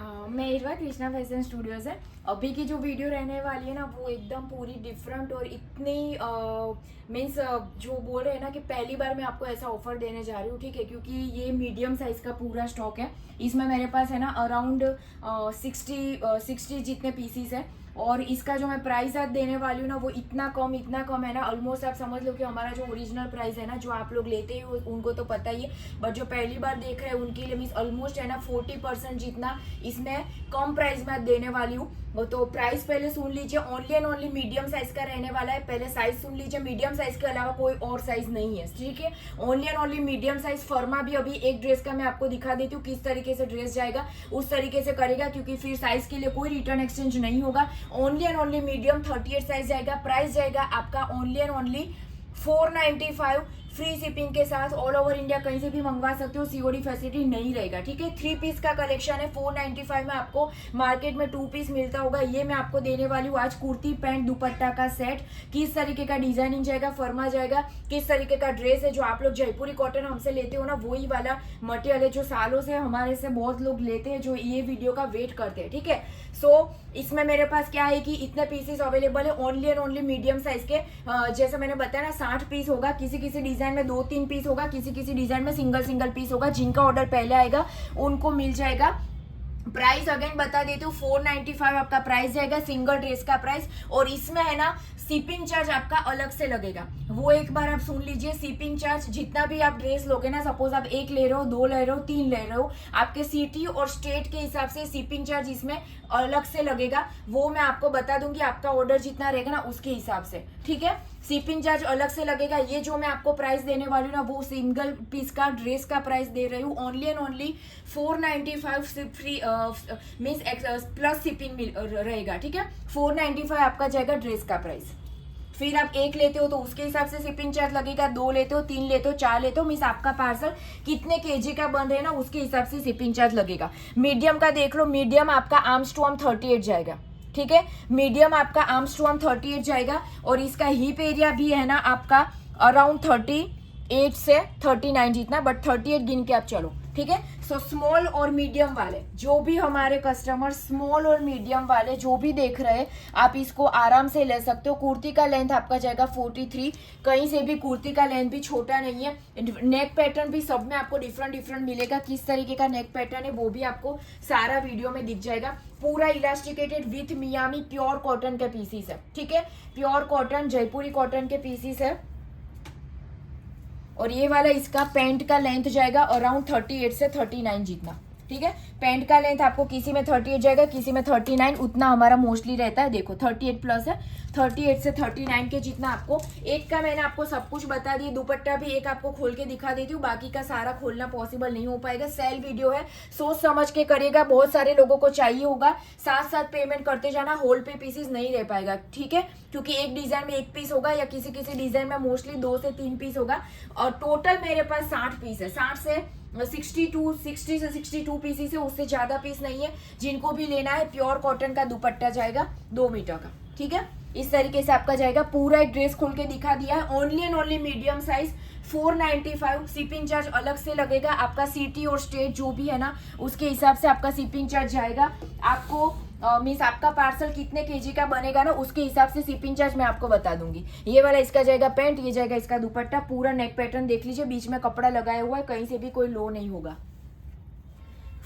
मेहरवा Krishna fashion studios है। अभी की जो वीडियो रहने वाली है ना वो एकदम पूरी डिफरेंट और इतनी मीन्स जो बोल रहे हैं ना कि पहली बार मैं आपको ऐसा ऑफर देने जा रही हूँ, ठीक है। क्योंकि ये मीडियम साइज का पूरा स्टॉक है। इसमें मेरे पास है ना अराउंड 60 जितने पीसीस है। और इसका जो मैं प्राइस आज देने वाली हूँ ना वो इतना कम है ना, ऑलमोस्ट आप समझ लो कि हमारा जो ओरिजिनल प्राइस है ना, जो आप लोग लेते हो उनको तो पता ही है, बट जो पहली बार देख रहे हैं उनके लिए मीन्स ऑलमोस्ट है ना 40% जितना इसमें कम प्राइस में देने वाली हूँ। तो प्राइस पहले सुन लीजिए, only and only medium size का रहने वाला है। पहले साइज सुन लीजिए, मीडियम साइज के अलावा कोई और साइज नहीं है, ठीक है। Only and only medium size. फर्मा भी अभी एक ड्रेस का मैं आपको दिखा देती हूँ किस तरीके से ड्रेस जाएगा, उस तरीके से करेगा, क्योंकि फिर साइज के लिए कोई रिटर्न एक्सचेंज नहीं होगा। Only and only medium 38 size जाएगा। प्राइस जाएगा आपका only and only 495 free shipping के साथ। ऑल ओवर इंडिया कहीं से भी मंगवा सकते हो, सीओडी फैसिलिटी नहीं रहेगा, ठीक है। 3 पीस का कलेक्शन है। 495 में आपको मार्केट में 2 पीस मिलता होगा, ये मैं आपको देने वाली हूँ आज। कुर्ती पैंट दुपट्टा का सेट, किस तरीके का डिजाइनिंग जाएगा, फर्मा जाएगा, किस तरीके का ड्रेस है। जो आप लोग जयपुरी कॉटन हमसे लेते हो ना, वही वाला मटेरियल है जो सालों से हमारे से बहुत लोग लेते हैं, जो ये वीडियो का वेट करते हैं, ठीक है। सो इसमें मेरे पास क्या है कि इतने पीसेस अवेलेबल है only and only medium size के। जैसे मैंने बताया ना 60 पीस होगा, किसी किसी डिजाइन में 2-3 पीस होगा, किसी किसी डिजाइन में सिंगल पीस होगा। जिनका ऑर्डर पहले आएगा उनको मिल जाएगा। प्राइस अगेन बता देती हूँ, 495 आपका प्राइस जाएगा, सिंगल ड्रेस का प्राइस। और इसमें है ना शिपिंग चार्ज आपका अलग से लगेगा, वो एक बार आप सुन लीजिए। शिपिंग चार्ज जितना भी आप ड्रेस लोगे ना, सपोज आप 1 ले रहे हो, 2 ले रहे हो, 3 ले रहे हो, आपके सिटी और स्टेट के हिसाब से शिपिंग चार्ज इसमें अलग से लगेगा। वो मैं आपको बता दूंगी, आपका ऑर्डर जितना रहेगा ना उसके हिसाब से, ठीक है। शिपिंग चार्ज अलग से लगेगा। ये जो मैं आपको प्राइस देने वाली हूँ ना, वो सिंगल पीस का ड्रेस का प्राइस दे रही हूँ only and only 495 free means plus shipping रहेगा, ठीक है। 495 आपका जाएगा ड्रेस का प्राइस। फिर आप 1 लेते हो तो उसके हिसाब से शिपिंग चार्ज लगेगा, 2 लेते हो, 3 लेते हो, 4 लेते हो, मीन्स आपका पार्सल कितने केजी का बन रहे ना उसके हिसाब से शिपिंग चार्ज लगेगा। मीडियम का देख लो, मीडियम आपका आर्म्स टू आर्म 38 जाएगा, ठीक है। मीडियम आपका आर्म्स टू आर्म 38 जाएगा। और इसका हिप एरिया भी है ना आपका अराउंड 38 से 39 जितना, बट 38 गिन के आप चलो, ठीक है। सो स्मॉल और मीडियम वाले जो भी हमारे कस्टमर, स्मॉल और मीडियम वाले जो भी देख रहे हैं, आप इसको आराम से ले सकते हो। कुर्ती का लेंथ आपका जाएगा 43, कहीं से भी कुर्ती का लेंथ भी छोटा नहीं है। नेक पैटर्न भी सब में आपको डिफरेंट मिलेगा, किस तरीके का नेक पैटर्न है वो भी आपको सारा वीडियो में दिख जाएगा। पूरा elasticated with Miami pure cotton के पीसीस है, ठीक है। प्योर कॉटन जयपुरी कॉटन के पीसीस है। और ये वाला इसका पैंट का लेंथ जाएगा अराउंड 38 से 39 जितना, ठीक है। पैंट का लेंथ आपको किसी में 38 जाएगा, किसी में 39, उतना हमारा मोस्टली रहता है। देखो 38 प्लस है, 38 से 39 के जितना आपको। एक का मैंने आपको सब कुछ बता दिया, दुपट्टा भी एक आपको खोल के दिखा देती हूँ, बाकी का सारा खोलना पॉसिबल नहीं हो पाएगा। सेल वीडियो है, सोच समझ के करिएगा, बहुत सारे लोगों को चाहिए होगा। साथ साथ पेमेंट करते जाना, होल्ड पे पीसेस नहीं रह पाएगा, ठीक है। क्योंकि एक डिजाइन में 1 पीस होगा, या किसी किसी डिजाइन में मोस्टली 2 से 3 पीस होगा। और टोटल मेरे पास 60 पीस है, 60 से 62 पीसीस है, उससे ज्यादा पीस नहीं है। जिनको भी लेना है, प्योर कॉटन का दुपट्टा जाएगा 2 मीटर का, ठीक है। इस तरीके से आपका जाएगा। पूरा एक ड्रेस खोल के दिखा दिया है। Only and only medium size 495। Shipping charge अलग से लगेगा, आपका सिटी और स्टेट जो भी है ना उसके हिसाब से आपका शिपिंग चार्ज जाएगा। आपको मीन्स आपका पार्सल कितने केजी का बनेगा ना उसके हिसाब से शिपिंग चार्ज मैं आपको बता दूंगी। ये वाला इसका जाएगा पैंट, ये जाएगा इसका दुपट्टा। पूरा नेक पैटर्न देख लीजिए, बीच में कपड़ा लगाया हुआ है, कहीं से भी कोई लो नहीं होगा।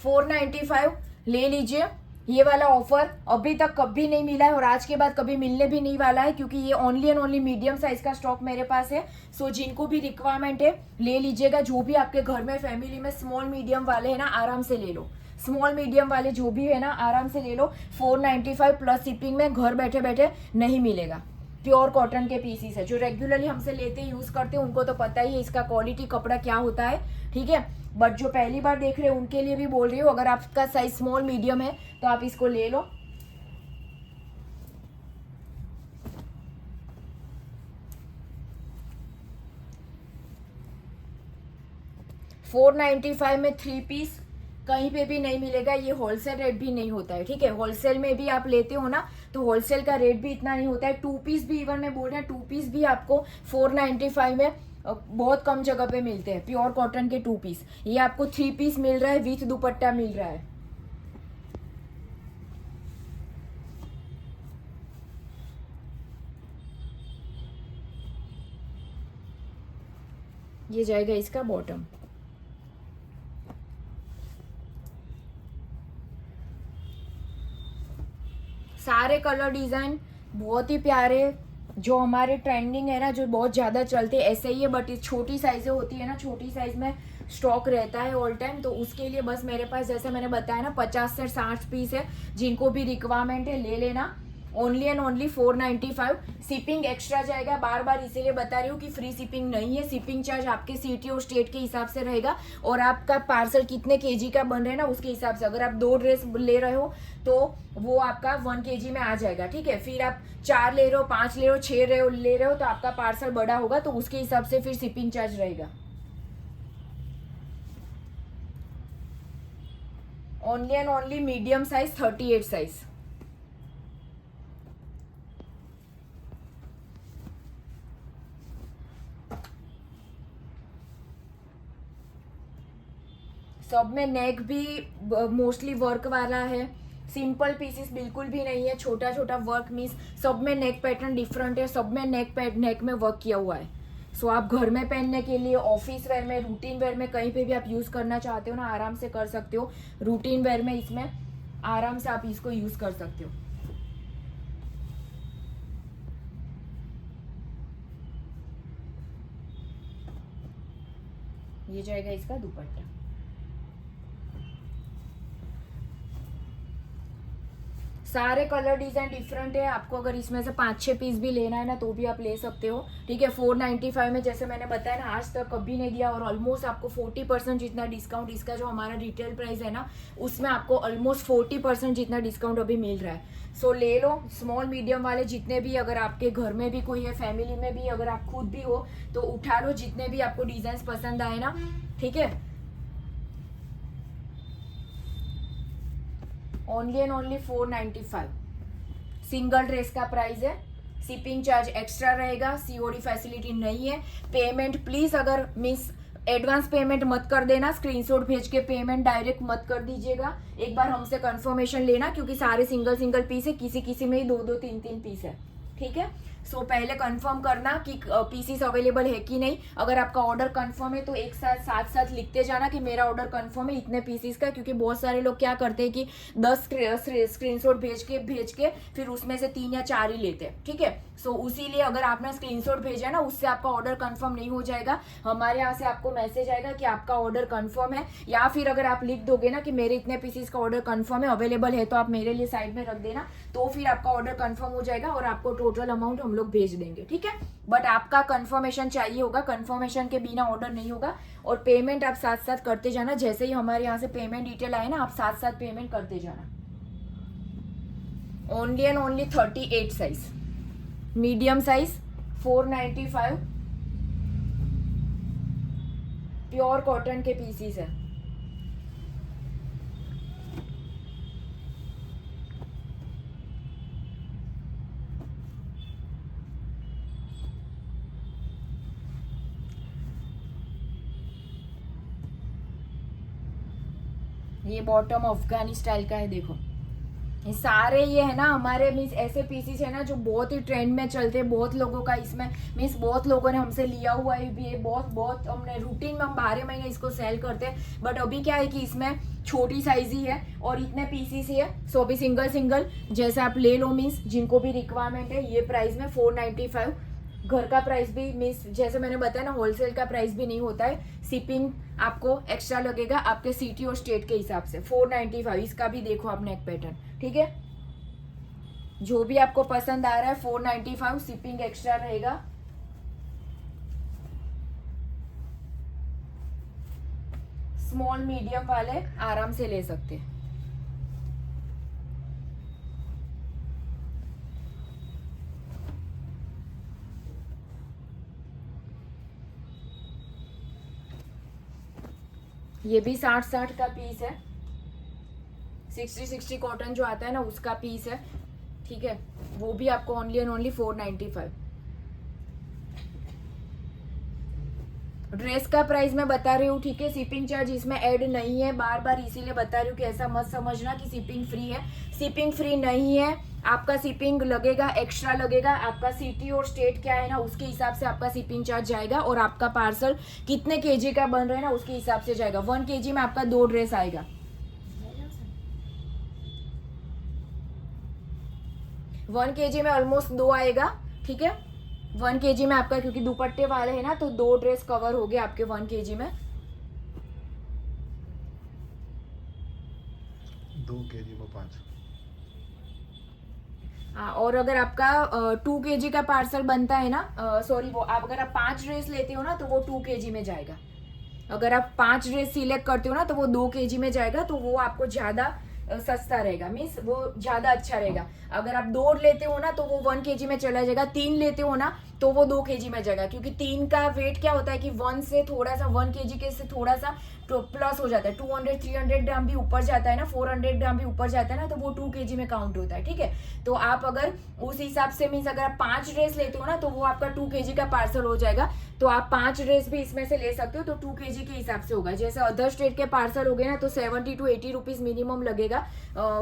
495 ले लीजिए। ये वाला ऑफर अभी तक कभी नहीं मिला है और आज के बाद कभी मिलने भी नहीं वाला है, क्योंकि ये only and only medium size का स्टॉक मेरे पास है। सो जिनको भी रिक्वायरमेंट है ले लीजिएगा। जो भी आपके घर में फैमिली में स्मॉल मीडियम वाले हैं ना, आराम से ले लो। स्मॉल मीडियम वाले जो भी है ना आराम से ले लो। 495 प्लस शिपिंग में घर बैठे बैठे नहीं मिलेगा। प्योर कॉटन के पीसीस है, जो रेगुलरली हमसे लेते यूज करते हैं उनको तो पता ही है इसका क्वालिटी कपड़ा क्या होता है, ठीक है। बट जो पहली बार देख रहे हैं उनके लिए भी बोल रही हूँ, अगर आपका साइज स्मॉल मीडियम है तो आप इसको ले लो। $495 में 3 पीस कहीं पे भी नहीं मिलेगा। ये होलसेल रेट भी नहीं होता है, ठीक है। होलसेल में भी आप लेते हो ना तो होलसेल का रेट भी इतना नहीं होता है। 2 पीस भी इवन में बोल रहे हैं, 2 पीस भी आपको 495 में बहुत कम जगह पे मिलते हैं। प्योर कॉटन के 2 पीस, ये आपको 3 पीस मिल रहा है, विथ दुपट्टा मिल रहा है। ये जाएगा इसका बॉटम। सारे कलर डिजाइन बहुत ही प्यारे, जो हमारे ट्रेंडिंग है ना, जो बहुत ज्यादा चलते ऐसे ही है, बट इस छोटी साइजें होती है ना, छोटी साइज में स्टॉक रहता है ऑल टाइम, तो उसके लिए बस मेरे पास जैसे मैंने बताया ना 50 से 60 पीस है। जिनको भी रिक्वायरमेंट है ले लेना। Only and only 495। Shipping extra जाएगा, बार बार इसीलिए बता रही हूँ कि फ्री शिपिंग नहीं है। शिपिंग चार्ज आपके सिटी और स्टेट के हिसाब से रहेगा, और आपका पार्सल कितने केजी का बन रहा है ना उसके हिसाब से। अगर आप 2 ड्रेस ले रहे हो तो वो आपका 1 केजी में आ जाएगा, ठीक है। फिर आप 4 ले रहे हो, 5 ले रहे हो, 6 ले रहे हो तो आपका पार्सल बड़ा होगा, तो उसके हिसाब से फिर शिपिंग चार्ज रहेगा। Only and only medium size 38 size. सब में नेक भी मोस्टली वर्क वाला है, सिंपल पीसेस बिल्कुल भी नहीं है। छोटा छोटा वर्क मीन्स सब में नेक पैटर्न डिफरेंट है, सब में नेक में वर्क किया हुआ है। सो आप घर में पहनने के लिए, ऑफिस वेयर में, रूटीन वेयर में, कहीं पे भी आप यूज करना चाहते हो ना, आराम से कर सकते हो। रूटीन वेयर में इसमें आराम से आप इसको यूज कर सकते हो। ये जाएगा इसका दुपट्टा। सारे कलर डिजाइन डिफरेंट है। आपको अगर इसमें से 5-6 पीस भी लेना है ना तो भी आप ले सकते हो, ठीक है। 495 में जैसे मैंने बताया ना, आज तक कभी नहीं दिया, और ऑलमोस्ट आपको 40% जितना डिस्काउंट, इसका जो हमारा रिटेल प्राइस है ना उसमें आपको ऑलमोस्ट 40% जितना डिस्काउंट अभी मिल रहा है। सो ले लो। स्मॉल मीडियम वाले जितने भी, अगर आपके घर में भी कोई है, फैमिली में भी, अगर आप खुद भी हो तो उठा लो, जितने भी आपको डिजाइन पसंद आए ना, ठीक है। Only and only 495 single dress का प्राइस है। शिपिंग चार्ज एक्स्ट्रा रहेगा, सीओडी फैसिलिटी नहीं है। पेमेंट प्लीज, अगर मिस एडवांस पेमेंट मत कर देना, स्क्रीनशॉट भेज के पेमेंट डायरेक्ट मत कर दीजिएगा। एक बार हमसे कंफर्मेशन लेना, क्योंकि सारे सिंगल पीस है, किसी किसी में ही 2-2, 3-3 पीस है, ठीक है। सो पहले कंफर्म करना कि पीसीस अवेलेबल है कि नहीं। अगर आपका ऑर्डर कंफर्म है तो एक साथ साथ लिखते जाना कि मेरा ऑर्डर कंफर्म है इतने पीसीस का, क्योंकि बहुत सारे लोग क्या करते हैं कि 10 स्क्रीनशॉट भेज के फिर उसमें से 3 या 4 ही लेते हैं, ठीक है। सो उसीलिए अगर आपने स्क्रीनशॉट भेजा ना, उससे आपका ऑर्डर कंफर्म नहीं हो जाएगा। हमारे यहाँ से आपको मैसेज आएगा कि आपका ऑर्डर कंफर्म है, या फिर अगर आप लिख दोगे ना कि मेरे इतने पीसीस का ऑर्डर कंफर्म है, अवेलेबल है, तो आप मेरे लिए साइड में रख देना, तो फिर आपका ऑर्डर कंफर्म हो जाएगा और आपको टोटल अमाउंट हम लोग भेज देंगे, ठीक है। बट आपका कंफर्मेशन चाहिए होगा, कंफर्मेशन के बिना ऑर्डर नहीं होगा। और पेमेंट आप साथ साथ करते जाना, जैसे ही हमारे यहाँ से पेमेंट डिटेल आए ना, आप साथ साथ पेमेंट करते जाना। Only and only 38 size, medium size 495, pure cotton के पीसीस है। ये बॉटम अफगानी स्टाइल का है, देखो। ये सारे ये है ना हमारे मीन्स ऐसे पीसीस है ना जो बहुत ही ट्रेंड में चलते हैं, बहुत लोगों का इसमें मीन्स बहुत लोगों ने हमसे लिया हुआ है भी, बहुत हमने रूटीन में हम 12 महीने इसको सेल करते हैं। बट अभी क्या है कि इसमें छोटी साइज ही है और इतने पीसीस ही है, सो भी सिंगल जैसे आप ले लो, मीन्स जिनको भी रिक्वायरमेंट है। ये प्राइस में 495, घर का प्राइस भी मीन्स जैसे मैंने बताया ना, होलसेल का प्राइस भी नहीं होता है। शिपिंग आपको एक्स्ट्रा लगेगा आपके सिटी और स्टेट के हिसाब से। 495, इसका भी देखो आप नेक पैटर्न, ठीक है। जो भी आपको पसंद आ रहा है 495, शिपिंग एक्स्ट्रा रहेगा। स्मॉल मीडियम वाले आराम से ले सकते हैं। ये भी 60 का पीस है, 60 कॉटन जो आता है ना उसका पीस है, ठीक है। वो भी आपको ओनली एंड ओनली 495। ड्रेस का प्राइस मैं बता रही हूँ, ठीक है। शिपिंग चार्ज इसमें ऐड नहीं है, बार बार इसीलिए बता रही हूँ कि ऐसा मत समझना कि शिपिंग फ्री है। शिपिंग फ्री नहीं है, आपका शिपिंग लगेगा, एक्स्ट्रा लगेगा। आपका सिटी और स्टेट क्या है ना, उसके हिसाब से आपका शिपिंग चार्ज जाएगा, और आपका पार्सल कितने केजी का बन रहा है ना, उसके हिसाब से जाएगा। 1 केजी में आपका 2 ड्रेस आएगा। 1 केजी में ऑलमोस्ट 2 आएगा, ठीक है। 1 केजी में आपका, क्योंकि दुपट्टे वाले है ना, तो 2 ड्रेस कवर हो गए आपके 1 केजी में। 2 केजी में 5। हाँ, और अगर आपका 2 केजी का पार्सल बनता है ना, सॉरी, वो आप अगर आप 5 ड्रेस लेते हो ना, तो वो 2 केजी में जाएगा। अगर आप 5 ड्रेस सिलेक्ट करते हो ना, तो वो 2 केजी में जाएगा, तो वो आपको ज़्यादा सस्ता रहेगा, मीन्स वो ज़्यादा अच्छा रहेगा। अगर आप 2 लेते हो ना, तो वो 1 केजी में चला जाएगा। 3 लेते हो ना, तो वो 2 केजी में जाएगा, क्योंकि 3 का वेट क्या होता है कि 1 से थोड़ा सा 1 केजी के से थोड़ा सा प्लस हो जाता है। 200-300 ग्राम भी ऊपर जाता है ना, 400 ग्राम भी ऊपर जाता है ना, तो वो 2 केजी में काउंट होता है, ठीक है। तो आप अगर उस हिसाब से, मीन्स अगर आप 5 ड्रेस लेते हो ना, तो वो आपका 2 केजी का पार्सल हो जाएगा। तो आप 5 ड्रेस भी इसमें से ले सकते हो, तो 2 केजी के हिसाब से होगा। जैसे अदर स्टेट के पार्सल हो गए ना, तो 70 to 80 रुपीज मिनिमम लगेगा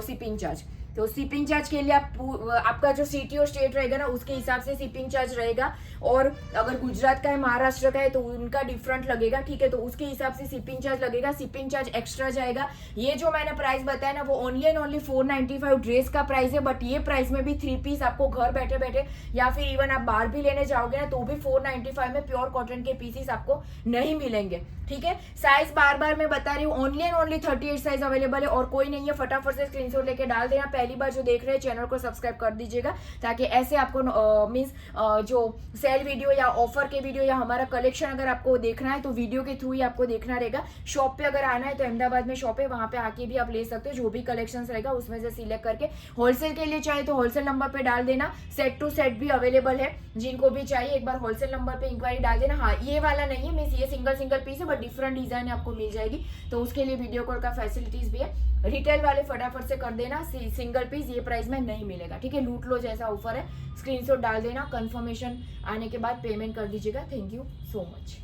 शिपिंग चार्ज। तो शिपिंग चार्ज के लिए आपका जो सिटी और स्टेट रहेगा ना, उसके हिसाब से शिपिंग चार्ज रहेगा। और अगर गुजरात का है, महाराष्ट्र का है, तो उनका डिफरेंट लगेगा, ठीक है। तो उसके हिसाब से शिपिंग चार्ज लगेगा, शिपिंग चार्ज एक्स्ट्रा जाएगा। ये जो मैंने प्राइस बताया ना, वो ओनली एंड ओनली 495 ड्रेस का प्राइस है। बट ये प्राइस में भी 3 पीस आपको घर बैठे बैठे, या फिर इवन आप बाहर भी लेने जाओगे ना, तो भी 495 में प्योर कॉटन के पीसेस आपको नहीं मिलेंगे, ठीक है। साइज बार बार मैं बता रही हूँ, only and only 38 size available है, और कोई नहीं है। फटाफट से स्क्रीनशॉट लेके डाल देना। पहली बार जो देख रहे हैं, चैनल को सब्सक्राइब कर दीजिएगा, ताकि ऐसे आपको मीन्स जो सेल वीडियो या ऑफर के वीडियो या हमारा कलेक्शन अगर आपको देखना है, तो वीडियो के थ्रू ही आपको देखना रहेगा। शॉप पे अगर आना है, तो अहमदाबाद में शॉप है, वहां पे आके भी आप ले सकते हो। जो भी कलेक्शन रहेगा उसमें से सिलेक्ट करके, होलसेल के लिए चाहे तो होलसेल नंबर पे डाल देना। सेट टू सेट भी अवेलेबल है, जिनको भी चाहिए एक बार होलसेल नंबर पे इंक्वायरी डाल देना। हाँ, ये वाला नहीं है, मीन्स ये सिंगल पीस है, बट डिफरेंट डिजाइन आपको मिल जाएगी, तो उसके लिए वीडियो कॉल का फैसिलिटीज भी है। रिटेल वाले फटाफट से कर देना, सिंगल पीस ये प्राइस में नहीं मिलेगा, ठीक है। लूट लो जैसा ऑफर है, स्क्रीनशॉट डाल देना, कंफर्मेशन आने के बाद पेमेंट कर दीजिएगा। Thank you so much.